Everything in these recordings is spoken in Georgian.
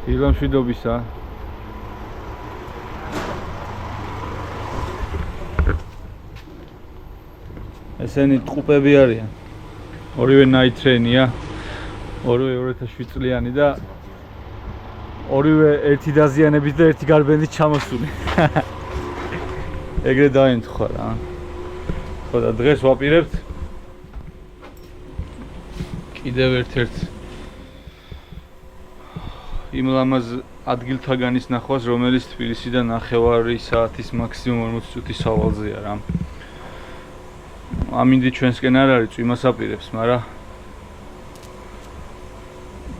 ილამშვიდობისა. ესენი ტყუპები არიან. ორივე night train-ია. ორივე 2007 წლიანი და ორივე ერთი დაზიანებით და ერთი გარბენით ჩამოსული. ეგრე დაემთხვა რა. ხო და დღეს ვაპირებთ კიდევ ერთ-ერთ იმ ლამაზ ადგილთაგანის ნახვას, რომელიც თბილისიდან 9 საათის მაქსიმუმ 40 წუთის სავალზეა რა. ამინდი ჩვენსკენ არ არის, წვიმას აპირებს, მაგრამ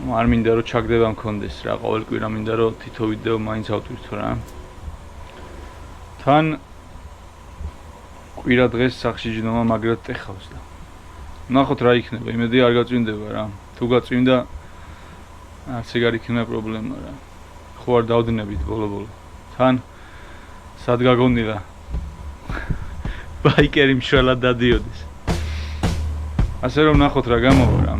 არ მინდა რომ ჩაგდება მქონდეს რა, ყოველ კვირა მინდა რომ თითო ვიდეო მაინც ავტვირთო რა. თან კვირა დღეს სახში ჯნომა მაგრად ტეხავს და ნახოთ რა იქნება, იმედი არ გაწვინდება რა. თუ გაწვინდა არც ეგ არ იქნება პრობლემა რა. ხო არ დავდნებით ბოლო-ბოლო. თან სად გაგონილა ბაიკერი მშველად დადიოდეს. ასე რომ ნახოთ რა გამოვა რა.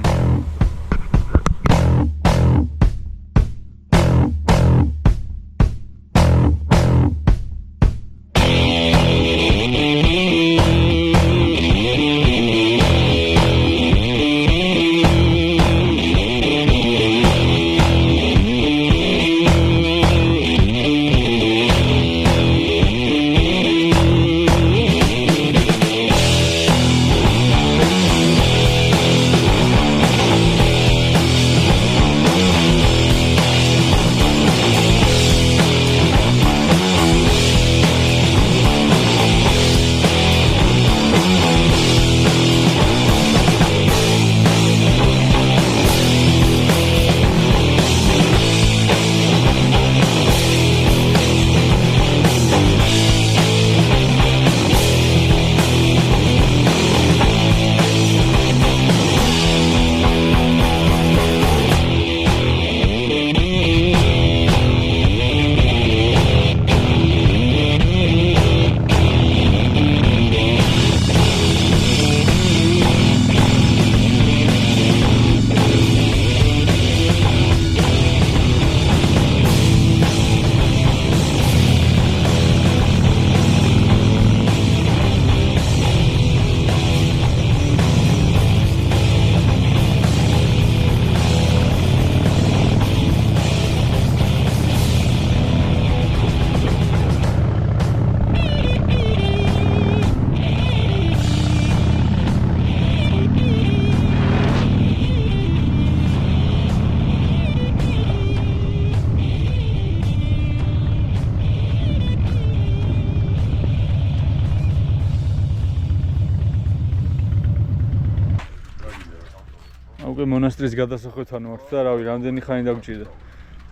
უკვე მონასტრის გადასახვევთან ვართ და რავი, რამდენი ხანი დაგჭირდა.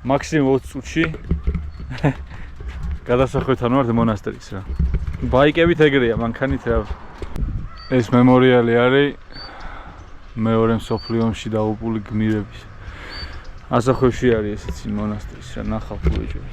მაქსიმუმ 20 წუთში გადასახვევთან ვართ მონასტრის რა. ბაიკებით ეგრეა, მანქანით რა. ეს მემორიალი არის მეორე მსოფლიო ომში დაღუპული გმირების. ასახვევში არის ესეც მონასტრის რა, ნახავ ფულიჯები.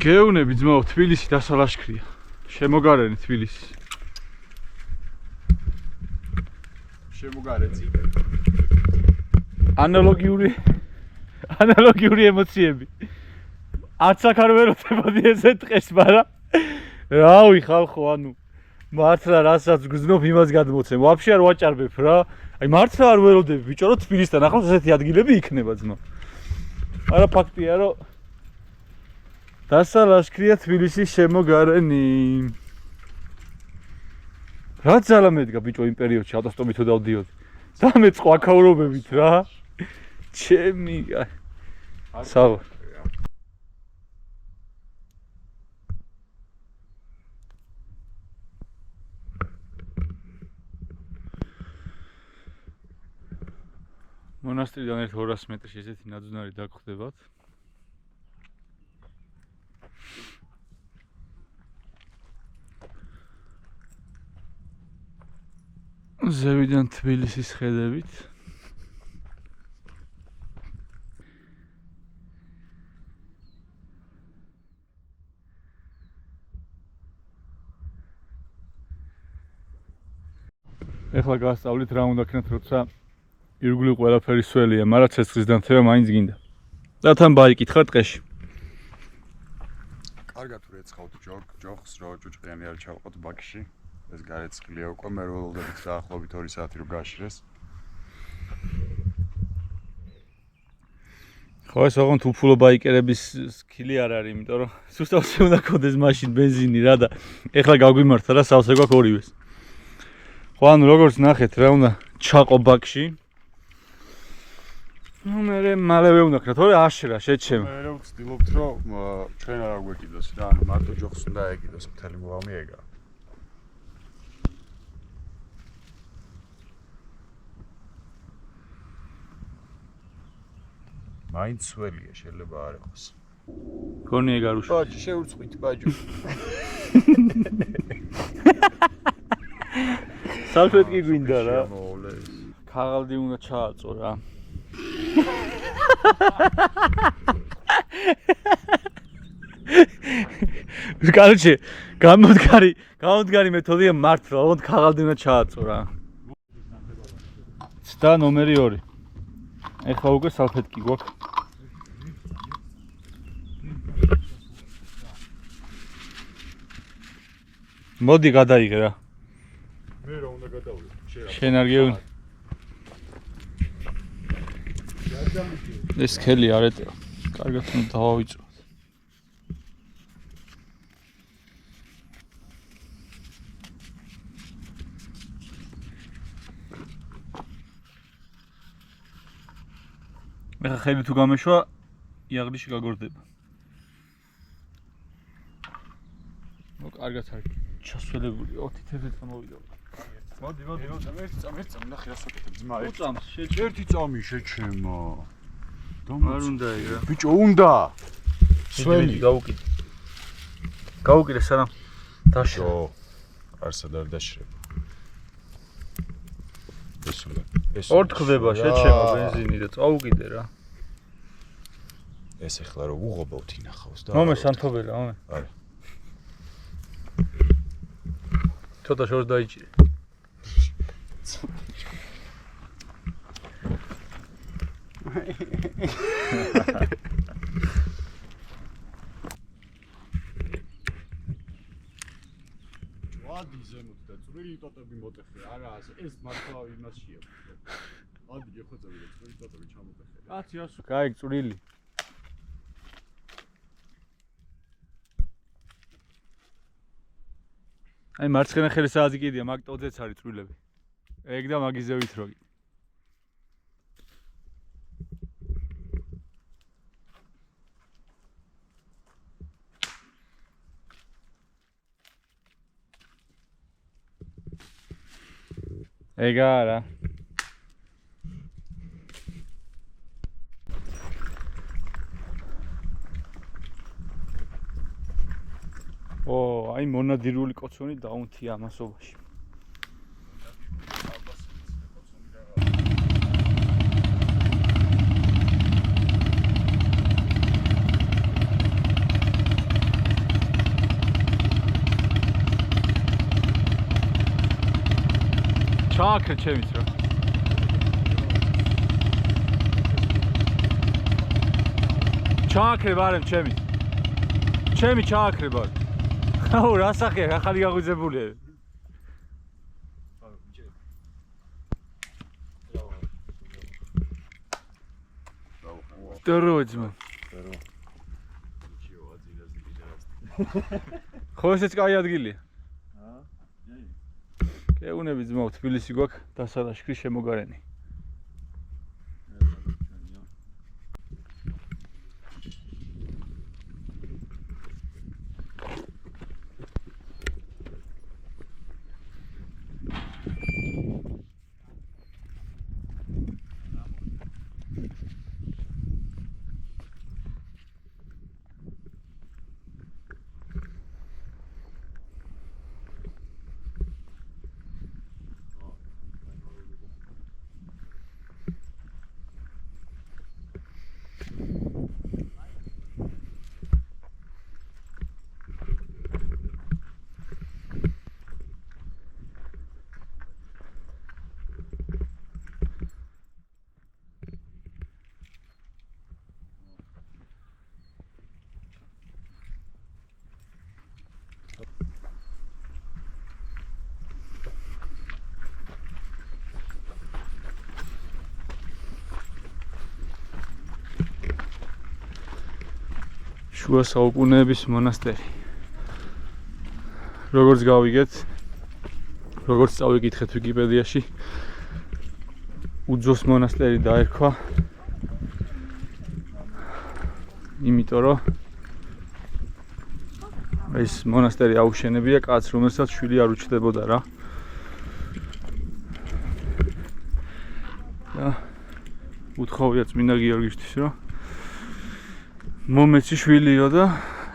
გეუნები ძმაო, თბილისი დასალაშქრია. შემოგარენი თბილისის. შემოგარეცი. ანალოგიური ემოციები. არც აქ არ ვეროდებოდი ესე დღეს, მაგრამ რავი ხალხო, ანუ მართლა რასაც გზნობ იმას გადმოცემ. ვაფშე არ ვაჭარბებ რა. აი მართლა არ ვეროდები ბიჭო, რომ თბილისთან ახლოს ესეთი ადგილები იქნება ძმა. არა ფაქტია, რომ დასალაშქრია თბილისის შემოგარენი. რა ძალა მედგა ბიჭო იმ პერიოდში ავტოსტოპით თუ დავდიოდი. და მე წყვა ქაურობებით რა. ჩემი საღო. მონასტრიდან 1-200 მეტრში ესეთი ნაძვნარი დაგხვდებათ. ზევიდან თბილისის ხედებით. ეხლა გასწავლით რა უნდა ქნათ, როცა ირგვლივ ყველაფერი სველია, მაგრამ ცეცხლის დამთება მაინც გინდა. და თან ბაიკითხარ ტყეში. კარგად თუ რეცხავთ ჯოხს, რომ ჭუჭყიანი არ ჩავყოთ ბაკში. ეს გარეცხილია უკვე, მე ველოდებით დაახლოებით 2 საათი რომ გააშრეს. ხო, ეს ოღონდ უფულო ბაიკერების სკილი არ არის, იმიტომ რომ სუსტავსე უნდა ქონდეს მაშინ ბენზინი რა და ეხლა გაგვიმართა რა სავსე გვაქვს ორივეს. ხო, ანუ როგორც ნახეთ, რა უნდა ჩაყო ბაკში. ნუ მე მალევე უნდა ქნათ, ორი აშრა შეჩემ. მე ვცდილობთ რომ ჩვენ არ აგვეკიდოს რა, ანუ მარტო ჯოხს უნდა ეკიდოს მთელი მუღამი ეგა. მაინც სველია, შეიძლება არ იყოს. გონია გარუშვა. ბაჭი, შეურცხვით ბაჭო. სალფეტკი გვინდა რა. ქაღალდი უნდა ჩააწო რა. Короче, გამოდგარი მეთოდია მართლა, ოღონდ ქაღალდი უნდა ჩააწო რა. ცდა ნომერი 2. ეხლა უკვე სალფეტკი გვაქვს. მოდი გადაიღე რა. მე რა უნდა გადავიდე? შენ არ გეუნ. ეს ხელი არეტევა. კარგად უნდა დავავიწრო. ეხლა ხელი თუ გამეშვა, იაღლიში გაგორდება. ნუ კარგად არის. ჩასველებული 20 თეთრი წამოვიდა. მოდი, ერთი წამი ნახე რა საკეთებ ძმა. ერთი წამი შეჩემო. არ უნდა იგრა. ბიჭო, უნდა. სველი გაუკიდე სანამ დაშრა. არსად არ დაშრება. ეს უნდა. ორ თქდება შეჩემო ბენზინი და წაუკიდე რა. ეს ეხლა რომ უღობავთ ინახავს და მომე სანთობელა, მომე. არა. ცოტა შორს დაიჭირე. ვადი ზემოთ და წვრილი ტოტები მოტეხე. არა, ეს მართლა იმასია. ვადი გეხოცები და წვრილი ტოტები ჩამოტეხე. კაცი ასო. გაიგ წვრილი. აი მარცხენა ხელის საათი კიდია, მაგ ტოძეც არის წვრილები. ეგ და მაგის ზევით როგი. ეგ არა. აი მონადირული კოცონი დაუნთია ამასობაში. ჩააქრე ჩემიც რა. ჩააქრე ბარემ ჩემიც. ჩემი ჩააქრე ბარ. აუ რა სახეა, ახალი გაღვიძებულია. Дорогой. ხო ესეც კაი ადგილია. გეუნები ძმაო, თბილისი გვაქვს დასალაშქრის შემოგარენი. შუა საუკუნეების მონასტერი. როგორც გავიგეთ, როგორც წავიკითხეთ ვიკიპედიაში, უძოს მონასტერი დაერქვა. იმიტომ რომ ეს მონასტერი აუშენებია კაცს, რომელსაც შვილი არ უჩნდებოდა რა. და უთხოვია წმინდა გიორგისთვის, რომ მომეცი შვილიო და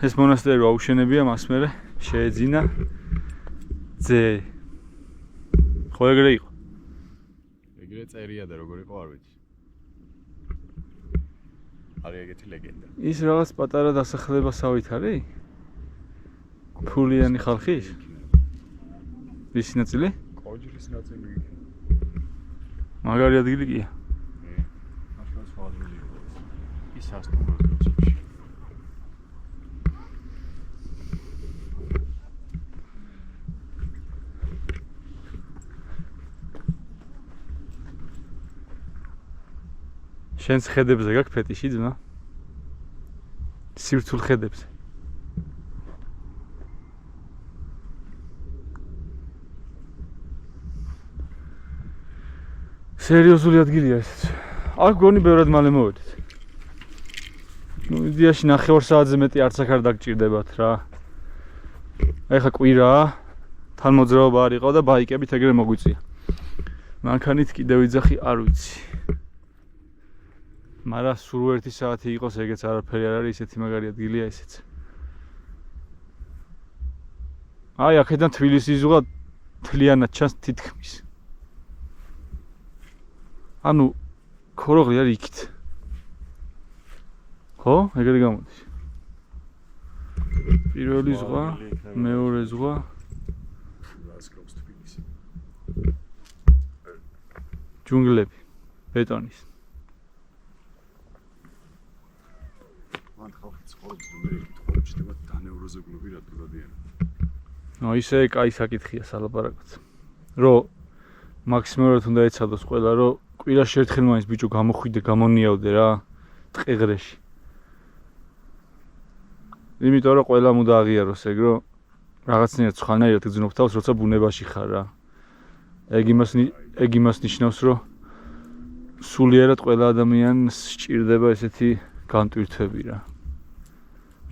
ეს მონასტერი აუშენებია, მას მერე შეეძინა ძე. ხო ეგრე იყო? ეგრე წერია და როგორ იყო არ ვიცი. არის ეგეთი ლეგენდა. ის რაღაც პატარა დასახლებასავით არის? ფულიანი ხალხი ის? ისი ნაწილი? კოჯრის ნაწილი. მაგარი ადგილი კია. ახლა სხვა ადგილი იყო. ის ასტუმროს ძილში. შენს ხედებზე გაქვს ფეტიში ძმა? სირთულ ხედებზე. სერიოზული ადგილია ესეც. აქ გონი ბევრად მალე მოვედით. ნუ იდეაში 9 საათზე მეტი არც აქ არ დაგჭირდებათ რა. აი ხა კვირაა, თან მოძრაობა არ იყო და ბაიკებით ეგრე მოგვიწია. მანქანით კიდევ ვიძახი არ ვიცი. მაგრამ სულ 1 საათი იყოს ეგეც არაფერი არ არის, ისეთი მაგარი ადგილია ესეც. აი აქედან თბილისი ზღვა თლიანად ჩანს თითქმის. ანუ ქოროღლი არის იქით. ხო? ეგრე გამოდის. პირველი ზღვა, მეორე ზღვა. ლასკრობს თბილისი. ჯუნგლები, ბეტონის. მან ხალხი ცხოვრობს, რომ თხოვ ჩდება დანევროზოგლები რა თურადიან. ნუ ისე კაი საკითხია სალაპარაკოც. რომ მაქსიმალურად უნდა ეცადოს ყველა, რომ კვირაში ერთხელ მაინც ბიჭო გამოხვიდე, გამონიავდე რა ტყეღრეში. იმიტომ რომ ყველამ უნდა აღიაროს ეგ, რომ რაღაცნაირად სხვანაირად გძნობ თავს, როცა ბუნებაში ხარ რა. ეგ იმას ნიშნავს, რომ სულიერად ყველა ადამიანს სჭირდება ესეთი განტვირთვები რა.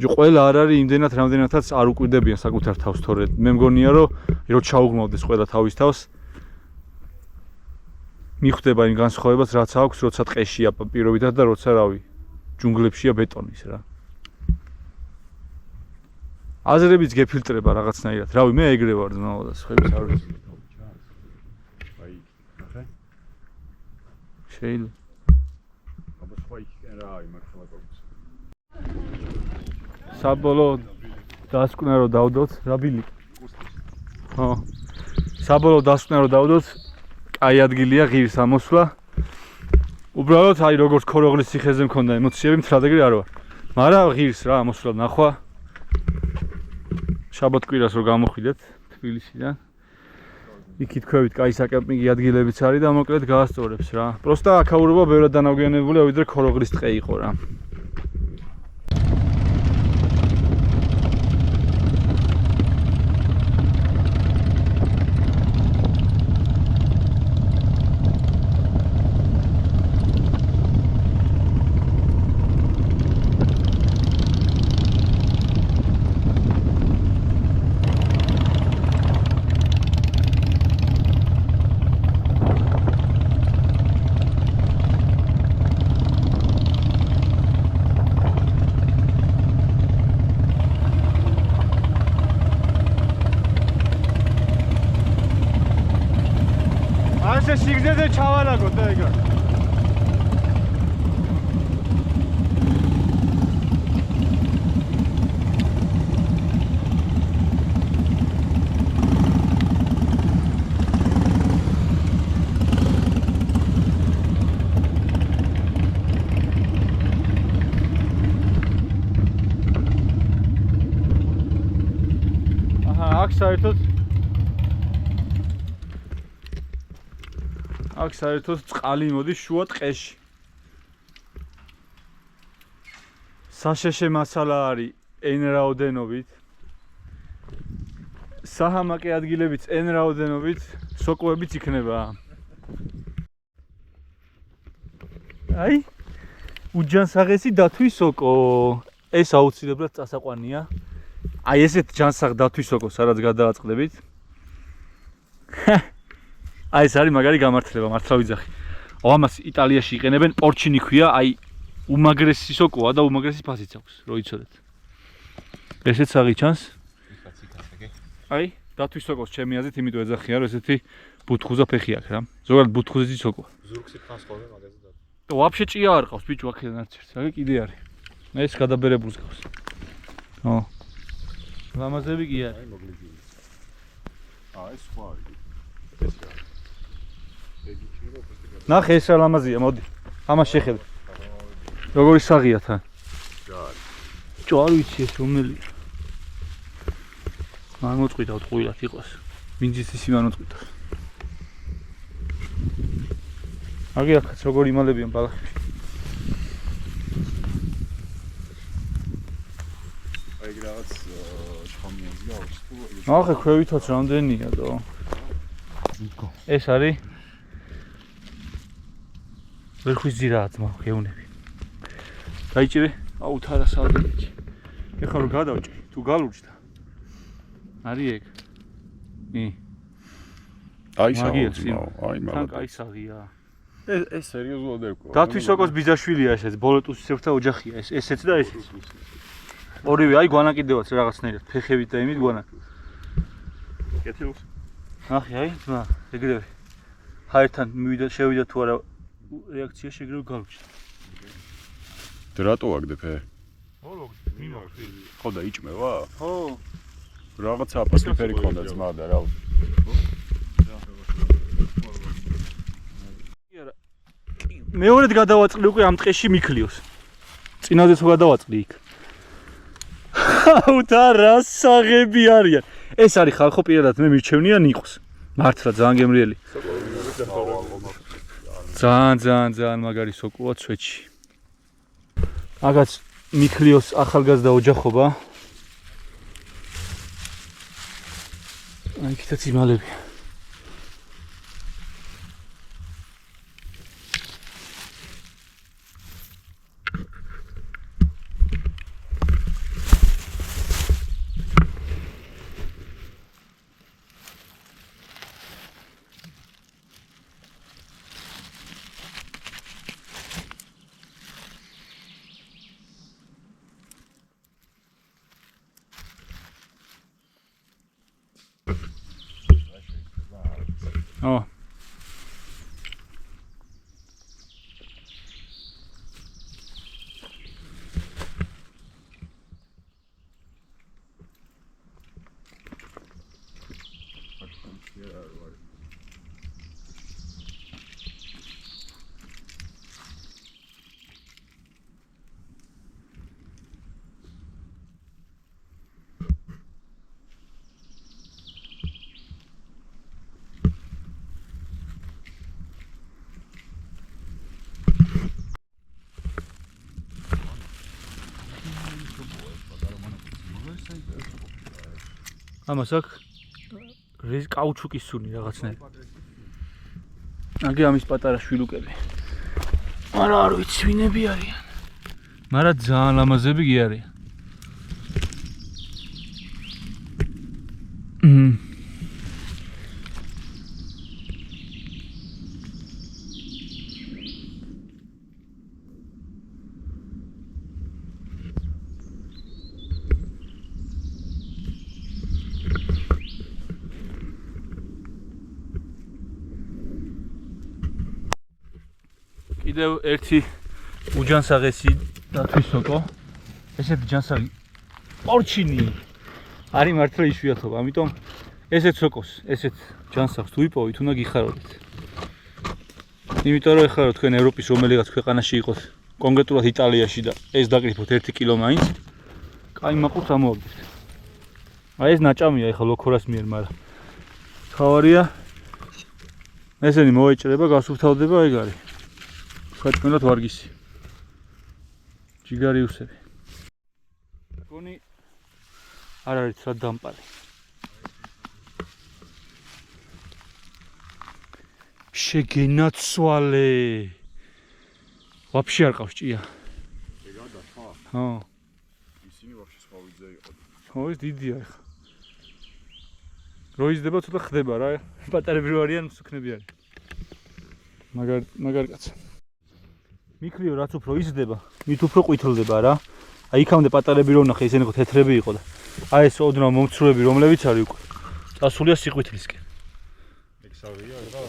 ყველა არ არის იმდენად რამდენადაც არ უკვირდებიან საკუთარ თავს, თორე მე მგონია რომ ჩაუღმავდეს ყველა თავის თავს მიხვდება იმ განსხვავებას რაც აქვს, როცა ტყეშია პირობითად და როცა რავი, ჯუნგლებშია ბეტონის რა. აზრებიც გეფილტრება რაღაცნაირად. რავი, მე ეგრე ვარ ძმაო და სხვაებს არ ვიცი. აი, ნახე. შეიძლება. აბა სხვა იქენ რა, აი მაგხლა გვაქვს. საბოლოოდ დასკვნა რომ დავდოთ, რა ბილი. ხო. საბოლოოდ დასკვნა რომ დავდოთ, კაი ადგილია ღირს ამოსვლა. უბრალოდ აი როგორც ქოროღლის ციხეზე მქონდა ემოციები, მთრადეგრი არ ვარ. მაგრამ ღირს რა ამოსვლა ნახვა. შაბათ კვირას რო გამოხვიდეთ თბილისიდან. იქით ქვევით კაი საკემპინგი ადგილებიც არის და მოკლედ გაასწორებს რა. პროსტა აქაურობა ბევრად დანაგვიანებულია, ვიდრე ქოროღლის ტყე იყო რა. ასე სიგრძეზე ჩავალაგოთ და ეგრე. აჰა, აქ საერთოდ აქ საერთოდ წყალი მოდის შუა ტყეში. საშეშე მასალა არის n რაოდენობით. საჰამაკე ადგილებიც n რაოდენობით, სოკოებიც იქნება. აი, უჯანსაღესი დათვის სოკო. ეს აუცილებლად წასაყვანია. აი ესეთ ჯანსაღ დათვის სოკოს სადაც გადააწყდებით. აი ეს არის მაგარი გამართლება, მართლა ვიძახი. ამას იტალიაში იყენებენ, პორჩინი ქვია, აი უმაგრესი სოკოა და უმაგრესი ფასიც აქვს, რო იცოდეთ. ესეც აღიჩანს. აი, დათვის სოკოს ჩემი აზრით, იმიტომ ეძახიან, რომ ესეთი ბუთხუზა ფეხი აქვს რა. ზოგადად ბუთხუზეთი სოკოა. ზურგში ხანს ხოლმე მაგაზე და. ვაფშე ჭია არ ყავს, ბიჭო, აქედან არც ერთ. აი კიდე არის. ეს გადაბერებულს ყავს. ო. ლამაზები კი არის. აი მოგლიჯილი. ეს სხვა არის. ეს რა. ნახე ეს რა ლამაზია, მოდი. ამას შეხედე. როგორი საღია თან. ჯარი. ბიჭო, არ ვიცი ეს რომელია. მან მოწყვიტავთ ყვილად იყოს. ვინც ისი მან მოწყვიტავს. აგი აქაც როგორ იმალებიან ბალახებში. აი რაღაც ჩხამიანზე აქვს თუ ნახე ქვევითაც რამდენია დო. ეს არის ვერხვის ძირაა ძმა, გეუნები. დაიჭირე, აუ თარა სალდეჭი. ეხლა რომ გადავჭი, თუ galurjda. არის ეგ. აი მაგიებს, აი თან მაგა. კაი საღია. ეს სერიოზულად ერქვა. დათვის სოკოს ბიძაშვილია ესეც, ბოლოტუსისებრთა ოჯახია ეს, ესეც და ესეც. ორივე აი გვანაკიდევაც რაღაცნაირად, ფეხებით და იმით გვანა. კეთილს. ნახე აი, ძმა, ეგრევე. ჰაერთან შევიდა თუ არა რეაქცია შეგრევ galurjda. დრატო აგდე ფე. ბოლო მიმოხდი. ხო და იჭმევა? ხო. რაღაცა აპასკიფერი ქონდა ძმა და რა. მეორედ გადავაწყდი უკვე ამ ტყეში მიქლიოს. წინაზე თუ გადავაწყდი იქ. აუ და რა საღები არიან. ეს არის ხალხო პირადად მე მირჩევნია ნიყოს. მართლა ძალიან გემრიელი. ძალიან მაგარი სოკოა ცვეთში. აგაც მიქლიოს ახალგაზრდა ოჯახობა. აი კიდეც იმალებია. ო ამას აქვს კაუჩუკის სუნი რაღაცნაირი. აგი ამის პატარა შვილუკები. არა არ ვიცი ვინები არიან. მაგრამ ძალიან ლამაზები კი არიან. კიდევ ერთი უჯანსაღესი დათვის სოკო. ესეთი ჯანსაღი პორჩინი არის მართლა იშვიათობა, ამიტომ ესეთ სოკოს, ესეთ ჯანსაღს თუ იპოვით, უნდა გიხაროთ. იმიტომ რომ ეხლა რა თქვენ ევროპის რომელიღაც ქვეყანაში იყოთ, კონკრეტულად იტალიაში და ეს დაკრიფოთ 1 კილო მაინც, კაი მაყურს ამოვაგდეთ. აი ეს ნაჭამია ეხლა ლოქორას მიერ, მაგრამ თავარია ესენი მოეჭრება, გასუფთავდება, ეგ არის. ხეთმელად ვარგისი. ჯიგარიუსები. გონი არ არის რა დამპალი. შეგენაცვალე. ვაფშე არ ყავს ჭია. ეგა და ხა? ხო. ისინი ვაფშე სხვა ვიძე იყო. ხო, ეს დიდია ეხა. რო იზრდება ცოტა ხდება რა. პატარები რო არიან, მსუქნები არის. მაგარ კაცო. მიქლიო რაც უფრო იზრდება, მით უფრო ყვითლდება რა. აი იქამდე პატარები რო ნახე, ისინი ხო თეთრები იყო და აი ეს ოდნავ მომცროები რომლებიც არის უკვე წასულია სიყვითლისკენ. ექსავია რა.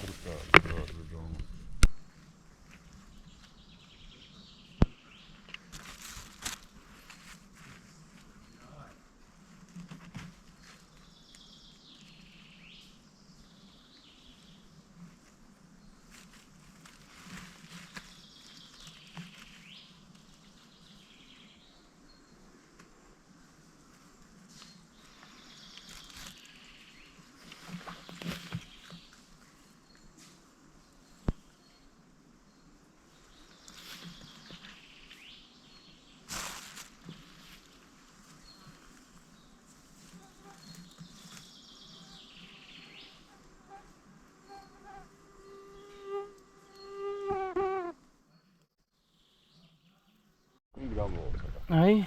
აი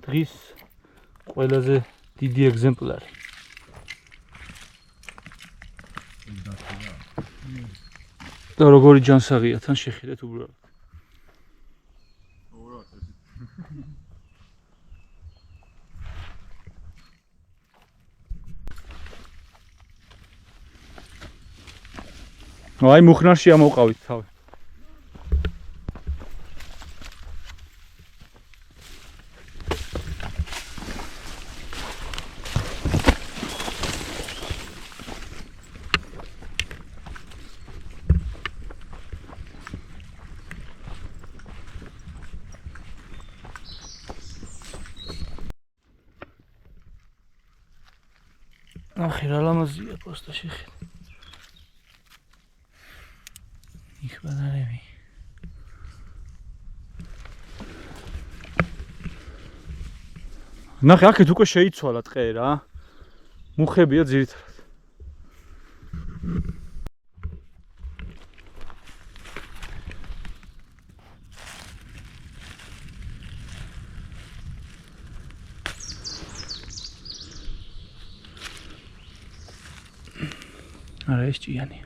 დღის ყველაზე დიდი ეგზემპლარი. და როგორი ჯანსაღია თან შეხედეთ უბრალოდ. აი მუხნარში ამოვყავით თავი. ახი რა ლამაზია პოსტა შეხედე. იქ ბანანები. ნახე აქეთ უკვე შეიცვალა ტყე რა. მუხებია ძირითადად. არა ეს ჭიანია.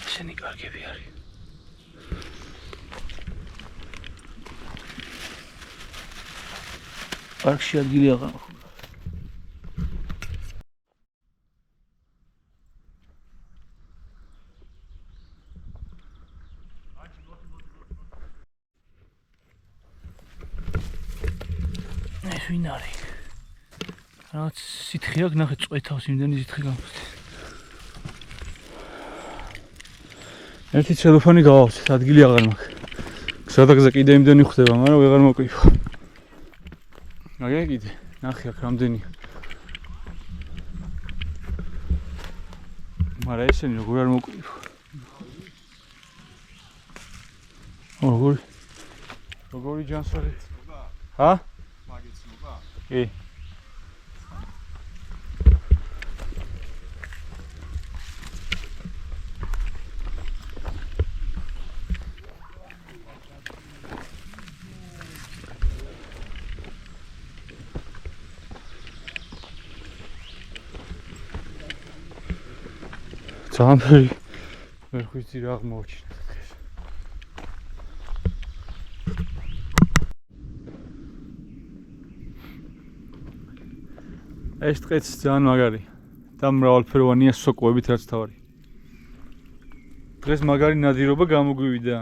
ესენი კარგები არის. პარკში ადგილი აღარ მაქვს. ეს ვინ არის? რაღაც სითხე აქვს, ნახე წვეთავს იმდენი სითხე გამოსდის. ერთი ცელოფანი გავავსეთ, ადგილი აღარ მაქვს. სადაგზე კიდე იმდენი ხვდება, მაგრამ ვეღარ მოკლიფო. აგე კიდე, ნახე აქ რამდენია. მაგრამ ესენი როგორ არ მოკლიფო. როგორი ჯანსაღი. ჰა? მაგეცნობა? კი. ძალიან ბევრი ვერ ხვიცი რა აღმოჩნდა. ეს ტყეც ძალიან მაგარი და მრავალფეროვანია სოკოებით რაც თავარი. დღეს მაგარი ნადირობა გამოგვივიდა.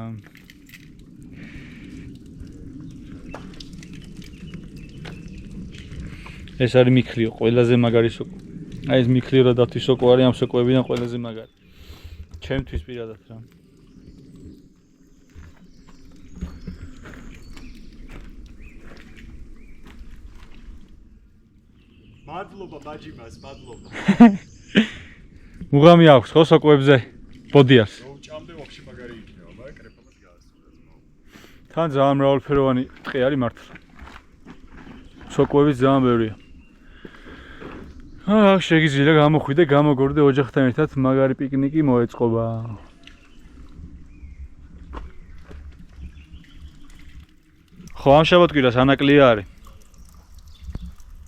ეს არის მიქლიო, ყველაზე მაგარი სოკო. აი ეს მიქლიო რა დათვი სოკო არის ამ სოკოებიდან ყველაზე მაგარი. ჩემთვის პირადად რა. მადლობა ბაჯიმას, მადლობა. მუღამი აქვს ხო სოკოებზე? ბოდიარს. რო ჭამდე ვაფშე მაგარი იქნება, მაგრამ კრეფამაც გაასწორებს. თან ძალიან მრავალფეროვანი ტყე არის მართლა. სოკოებიც ძალიან ბევრია. შეგიძლია გამოხვიდე, გამოგორდე ოჯახთან ერთად მაგარი პიკნიკი მოეწყობა. ხო, ამ შაბათ-კვირას ანაკლია არის.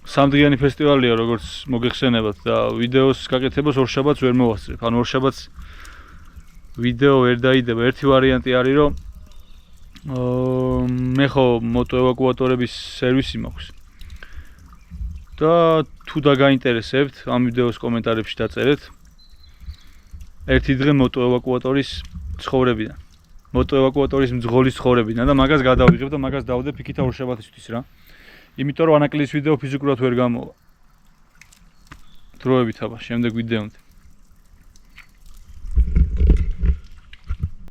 სამდღიანი ფესტივალია, როგორც მოგეხსენებათ და ვიდეოს გაკეთებას ორ შაბათს ვერ მოვასწრებ. ანუ ორ შაბათს ვიდეო ვერ დაიდება. ერთი ვარიანტი არის, რომ მე ხო მოტოევაკუატორების სერვისი მაქვს. და თუ დაგაინტერესებთ, ამ ვიდეოს კომენტარებში დაწერეთ ერთი დღე მოტოევაკუატორის ცხოვრებიდან. მოტოევაკუატორის მძღოლის ცხოვრებიდან და მაგას გადავიღებ და მაგას დავდებ იქით ორ შაბათისთვის რა. იმიტომ რომ ანაკლიის ვიდეო ფიზიკურად ვერ გამოვა. დროებით აბა, შემდეგ ვიდეომდე.